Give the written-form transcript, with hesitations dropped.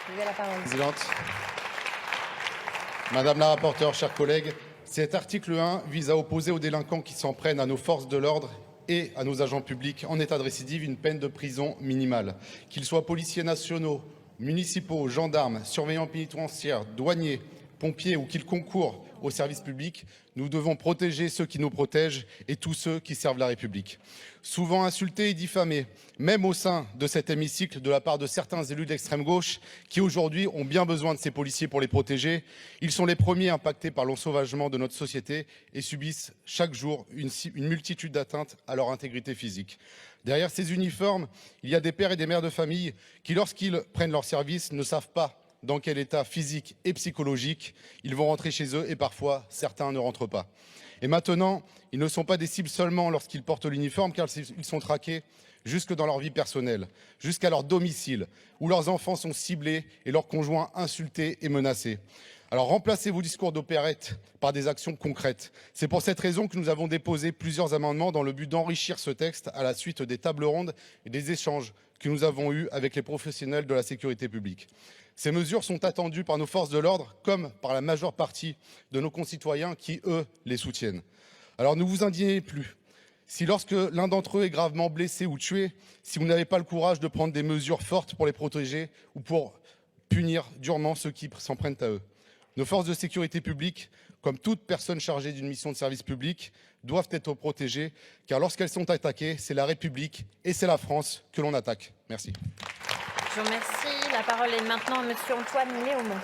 Vous avez la parole. Présidente, Madame la rapporteure, chers collègues, cet article 1 vise à opposer aux délinquants qui s'en prennent à nos forces de l'ordre et à nos agents publics en état de récidive une peine de prison minimale. Qu'ils soient policiers nationaux, municipaux, gendarmes, surveillants pénitentiaires, douaniers, pompiers ou qu'ils concourent au service public, nous devons protéger ceux qui nous protègent et tous ceux qui servent la République. Souvent insultés et diffamés, même au sein de cet hémicycle, de la part de certains élus d'extrême gauche qui aujourd'hui ont bien besoin de ces policiers pour les protéger, ils sont les premiers impactés par l'ensauvagement de notre société et subissent chaque jour une multitude d'atteintes à leur intégrité physique. Derrière ces uniformes, il y a des pères et des mères de famille qui, lorsqu'ils prennent leur service, ne savent pas dans quel état physique et psychologique ils vont rentrer chez eux et parfois certains ne rentrent pas. Et maintenant, ils ne sont pas des cibles seulement lorsqu'ils portent l'uniforme, car ils sont traqués jusque dans leur vie personnelle, jusqu'à leur domicile, où leurs enfants sont ciblés et leurs conjoints insultés et menacés. Alors remplacez vos discours d'opérette par des actions concrètes. C'est pour cette raison que nous avons déposé plusieurs amendements dans le but d'enrichir ce texte à la suite des tables rondes et des échanges que nous avons eus avec les professionnels de la sécurité publique. Ces mesures sont attendues par nos forces de l'ordre comme par la majeure partie de nos concitoyens qui, eux, les soutiennent. Alors ne vous indignez plus. Si lorsque l'un d'entre eux est gravement blessé ou tué, si vous n'avez pas le courage de prendre des mesures fortes pour les protéger ou pour punir durement ceux qui s'en prennent à eux. Nos forces de sécurité publique, comme toute personne chargée d'une mission de service public, doivent être protégées, car lorsqu'elles sont attaquées, c'est la République et c'est la France que l'on attaque. Merci. Je vous remercie. La parole est maintenant à Monsieur Antoine Léaumont.